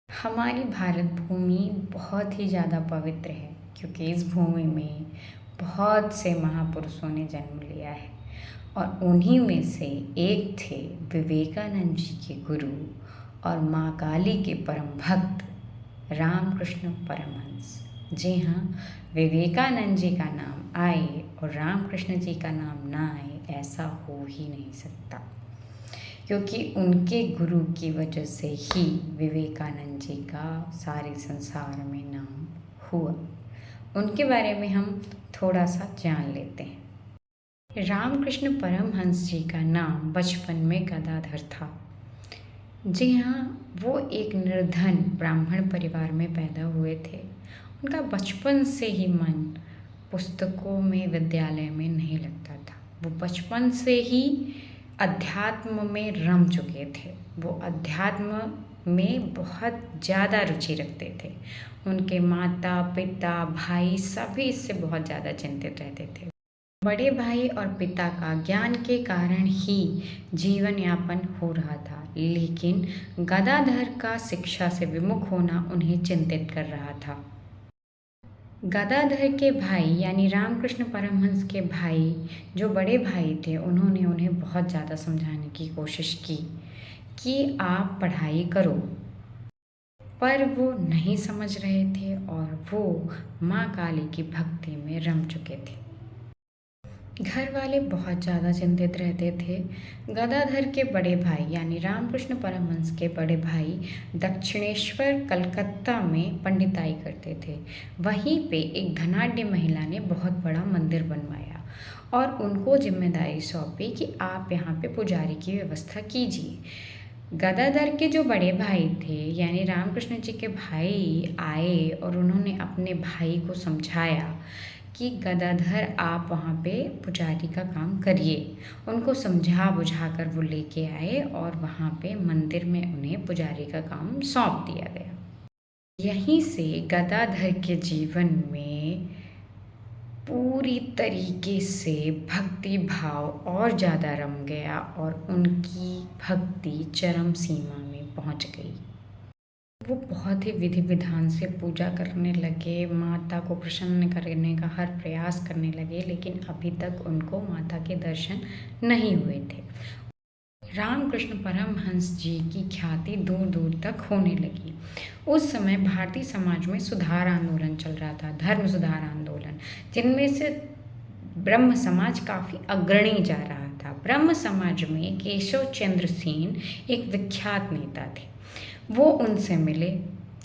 हमारी भारत भूमि बहुत ही ज़्यादा पवित्र है क्योंकि इस भूमि में बहुत से महापुरुषों ने जन्म लिया है और उन्हीं में से एक थे विवेकानंद जी के गुरु और माँ काली के परम भक्त रामकृष्ण परमहंस। जी हाँ, विवेकानंद जी का नाम आए और रामकृष्ण जी का नाम ना आए ऐसा हो ही नहीं सकता, क्योंकि उनके गुरु की वजह से ही विवेकानंद जी का सारे संसार में नाम हुआ। उनके बारे में हम थोड़ा सा जान लेते हैं। रामकृष्ण परमहंस जी का नाम बचपन में गदाधर था। जी हाँ, वो एक निर्धन ब्राह्मण परिवार में पैदा हुए थे। उनका बचपन से ही मन पुस्तकों में, विद्यालय में नहीं लगता था। वो बचपन से ही अध्यात्म में रम चुके थे। वो अध्यात्म में बहुत ज़्यादा रुचि रखते थे। उनके माता पिता भाई सभी इससे बहुत ज़्यादा चिंतित रहते थे। बड़े भाई और पिता का ज्ञान के कारण ही जीवन यापन हो रहा था, लेकिन गदाधर का शिक्षा से विमुख होना उन्हें चिंतित कर रहा था। गदाधर के भाई यानी रामकृष्ण परमहंस के भाई, जो बड़े भाई थे, उन्होंने उन्हें बहुत ज़्यादा समझाने की कोशिश की कि आप पढ़ाई करो, पर वो नहीं समझ रहे थे और वो माँ काली की भक्ति में रम चुके थे। घर वाले बहुत ज़्यादा चिंतित रहते थे। गदाधर के बड़े भाई यानी रामकृष्ण परमहंस के बड़े भाई दक्षिणेश्वर कलकत्ता में पंडिताई करते थे। वहीं पे एक धनाढ्य महिला ने बहुत बड़ा मंदिर बनवाया और उनको जिम्मेदारी सौंपी कि आप यहाँ पे पुजारी की व्यवस्था कीजिए। गदाधर के जो बड़े भाई थे यानी रामकृष्ण जी के भाई आए और उन्होंने अपने भाई को समझाया कि गदाधर आप वहाँ पे पुजारी का काम करिए। उनको समझा बुझा कर वो लेके आए और वहाँ पे मंदिर में उन्हें पुजारी का काम सौंप दिया गया। यहीं से गदाधर के जीवन में पूरी तरीके से भक्ति भाव और ज़्यादा रम गया और उनकी भक्ति चरम सीमा में पहुँच गई। वो बहुत ही विधि विधान से पूजा करने लगे, माता को प्रसन्न करने का हर प्रयास करने लगे, लेकिन अभी तक उनको माता के दर्शन नहीं हुए थे। रामकृष्ण परमहंस जी की ख्याति दूर दूर तक होने लगी। उस समय भारतीय समाज में सुधार आंदोलन चल रहा था, धर्म सुधार आंदोलन, जिनमें से ब्रह्म समाज काफ़ी अग्रणी जा रहा था। ब्रह्म समाज में केशव चंद्र सेन एक विख्यात नेता थे। वो उनसे मिले।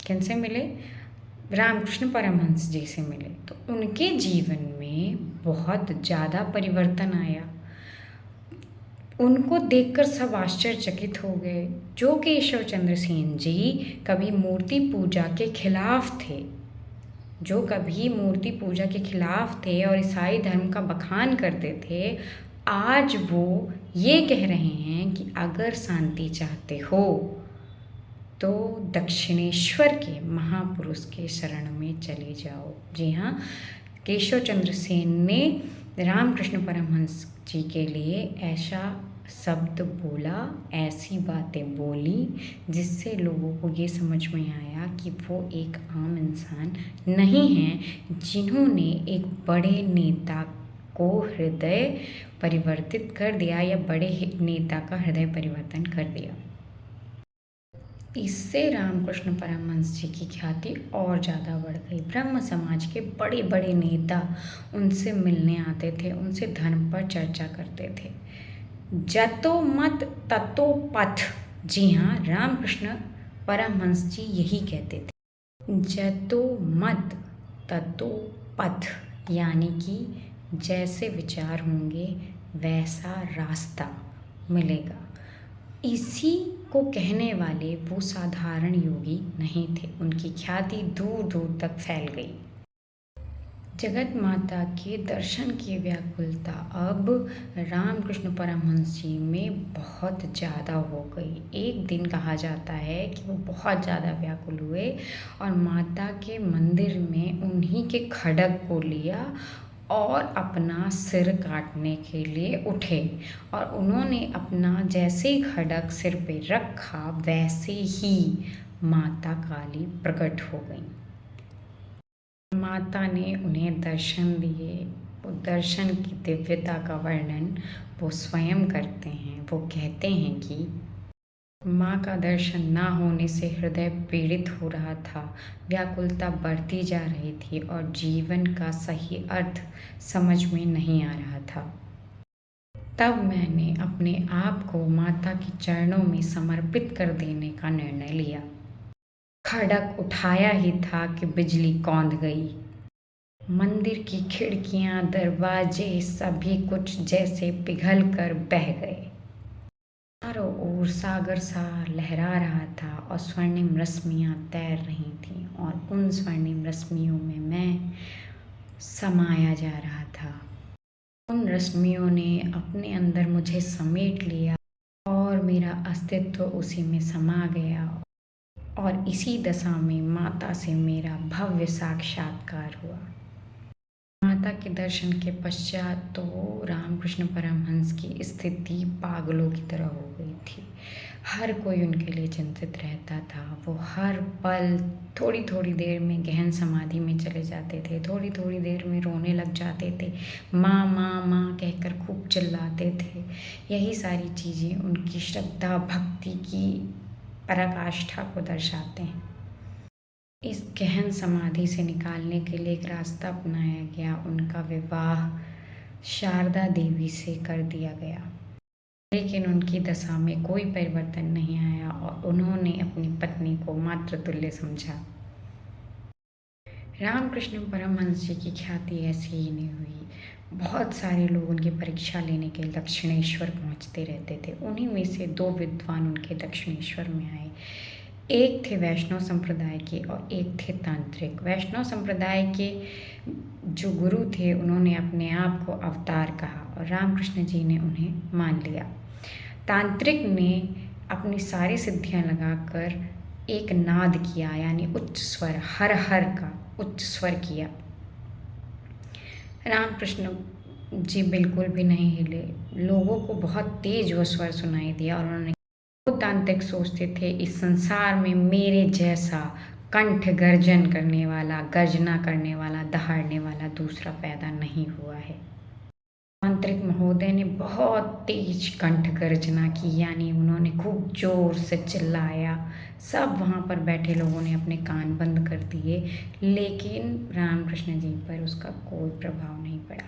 किनसे मिले? रामकृष्ण परमहंस जी से मिले। तो उनके जीवन में बहुत ज़्यादा परिवर्तन आया। उनको देखकर सब आश्चर्यचकित हो गए। जो केशव चंद्र सेन जी कभी मूर्ति पूजा के खिलाफ थे, जो कभी मूर्ति पूजा के खिलाफ थे और ईसाई धर्म का बखान करते थे, आज वो ये कह रहे हैं कि अगर शांति चाहते हो तो दक्षिणेश्वर के महापुरुष के शरण में चले जाओ। जी हाँ, केशव चंद्र सेन ने रामकृष्ण परमहंस जी के लिए ऐसा शब्द बोला, ऐसी बातें बोली, जिससे लोगों को ये समझ में आया कि वो एक आम इंसान नहीं हैं, जिन्होंने एक बड़े नेता को हृदय परिवर्तित कर दिया या बड़े नेता का हृदय परिवर्तन कर दिया। इससे रामकृष्ण परमहंस जी की ख्याति और ज़्यादा बढ़ गई। ब्रह्म समाज के बड़े बड़े नेता उनसे मिलने आते थे, उनसे धर्म पर चर्चा करते थे। जतो मत ततो पथ। जी हाँ, रामकृष्ण परमहंस जी यही कहते थे, जतो मत ततो पथ, यानी कि जैसे विचार होंगे वैसा रास्ता मिलेगा। इसी को कहने वाले वो साधारण योगी नहीं थे। उनकी ख्याति दूर दूर तक फैल गई। जगत माता के दर्शन की व्याकुलता अब रामकृष्ण परमहंस जी में बहुत ज़्यादा हो गई। एक दिन कहा जाता है कि वो बहुत ज़्यादा व्याकुल हुए और माता के मंदिर में उन्हीं के खड्ग को लिया और अपना सिर काटने के लिए उठे और उन्होंने अपना जैसे ही खड्ग सिर पे रखा वैसे ही माता काली प्रकट हो गई। माता ने उन्हें दर्शन दिए। वो दर्शन की दिव्यता का वर्णन वो स्वयं करते हैं। वो कहते हैं कि माँ का दर्शन ना होने से हृदय पीड़ित हो रहा था, व्याकुलता बढ़ती जा रही थी और जीवन का सही अर्थ समझ में नहीं आ रहा था। तब मैंने अपने आप को माता के चरणों में समर्पित कर देने का निर्णय लिया। खड़क उठाया ही था कि बिजली कौंध गई। मंदिर की खिड़कियां, दरवाजे सभी कुछ जैसे पिघल कर बह गए। चारों ओर सागर सा लहरा रहा था और स्वर्णिम रश्मियाँ तैर रही थीं और उन स्वर्णिम रश्मियों में मैं समाया जा रहा था। उन रश्मियों ने अपने अंदर मुझे समेट लिया और मेरा अस्तित्व उसी में समा गया और इसी दशा में माता से मेरा भव्य साक्षात्कार हुआ। माता के दर्शन के पश्चात तो रामकृष्ण परमहंस की स्थिति पागलों की तरह हो गई थी। हर कोई उनके लिए चिंतित रहता था। वो हर पल थोड़ी थोड़ी देर में गहन समाधि में चले जाते थे, थोड़ी थोड़ी देर में रोने लग जाते थे, माँ माँ माँ कहकर खूब चिल्लाते थे। यही सारी चीज़ें उनकी श्रद्धा भक्ति की पराकाष्ठा को दर्शाते हैं। इस गहन समाधि से निकालने के लिए एक रास्ता अपनाया गया। उनका विवाह शारदा देवी से कर दिया गया, लेकिन उनकी दशा में कोई परिवर्तन नहीं आया और उन्होंने अपनी पत्नी को मातृतुल्य समझा। रामकृष्ण परमहंस जी की ख्याति ऐसी ही नहीं हुई। बहुत सारे लोग उनकी परीक्षा लेने के दक्षिणेश्वर पहुंचते रहते थे। उन्हीं में से 2 विद्वान उनके दक्षिणेश्वर में आए। एक थे वैष्णव संप्रदाय के और एक थे तांत्रिक। वैष्णव संप्रदाय के जो गुरु थे उन्होंने अपने आप को अवतार कहा और रामकृष्ण जी ने उन्हें मान लिया। तांत्रिक ने अपनी सारी सिद्धियां लगाकर एक नाद किया, यानी उच्च स्वर, हर हर का उच्च स्वर किया। रामकृष्ण जी बिल्कुल भी नहीं हिले। लोगों को बहुत तेज वो स्वर सुनाई दिया और उन्होंने, वो तांत्रिक सोचते थे इस संसार में मेरे जैसा कंठ गर्जन करने वाला, गर्जना करने वाला, दहाड़ने वाला दूसरा पैदा नहीं हुआ है। तांत्रिक महोदय ने बहुत तेज कंठ गर्जना की, यानी उन्होंने खूब जोर से चिल्लाया। सब वहाँ पर बैठे लोगों ने अपने कान बंद कर दिए, लेकिन रामकृष्ण जी पर उसका कोई प्रभाव नहीं पड़ा।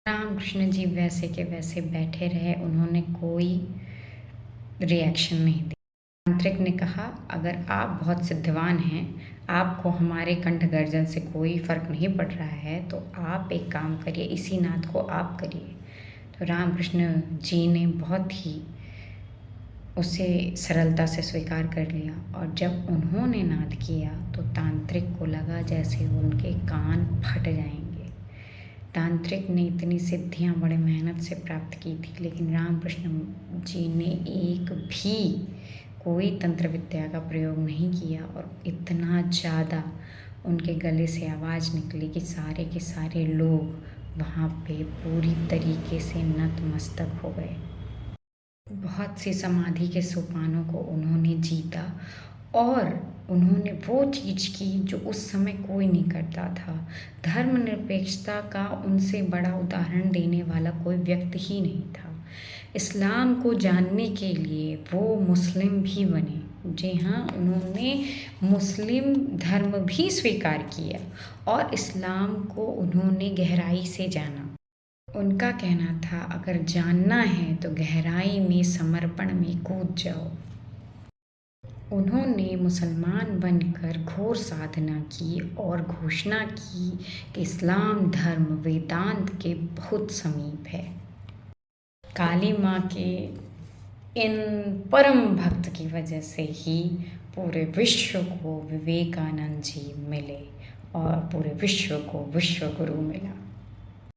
रामकृष्ण जी वैसे के वैसे बैठे रहे, उन्होंने कोई रिएक्शन नहीं दिया। तांत्रिक ने कहा, अगर आप बहुत सिद्धवान हैं, आपको हमारे कंठ गर्जन से कोई फ़र्क नहीं पड़ रहा है, तो आप एक काम करिए, इसी नाद को आप करिए। तो रामकृष्ण जी ने बहुत ही उसे सरलता से स्वीकार कर लिया और जब उन्होंने नाद किया तो तांत्रिक को लगा जैसे उनके कान फट जाएंगे। तांत्रिक ने इतनी सिद्धियां बड़े मेहनत से प्राप्त की थी, लेकिन रामकृष्ण जी ने एक भी कोई तंत्र विद्या का प्रयोग नहीं किया और इतना ज़्यादा उनके गले से आवाज़ निकली कि सारे के सारे लोग वहाँ पे पूरी तरीके से नतमस्तक हो गए। बहुत सी समाधि के सोपानों को उन्होंने जीता और उन्होंने वो चीज़ की जो उस समय कोई नहीं करता था। धर्मनिरपेक्षता का उनसे बड़ा उदाहरण देने वाला कोई व्यक्ति ही नहीं था। इस्लाम को जानने के लिए वो मुस्लिम भी बने। जी हाँ, उन्होंने मुस्लिम धर्म भी स्वीकार किया और इस्लाम को उन्होंने गहराई से जाना। उनका कहना था, अगर जानना है तो गहराई में समर्पण में कूद जाओ। उन्होंने मुसलमान बनकर घोर साधना की और घोषणा की कि इस्लाम धर्म वेदांत के बहुत समीप है। काली माँ के इन परम भक्त की वजह से ही पूरे विश्व को विवेकानंद जी मिले और पूरे विश्व को विश्व गुरु मिला।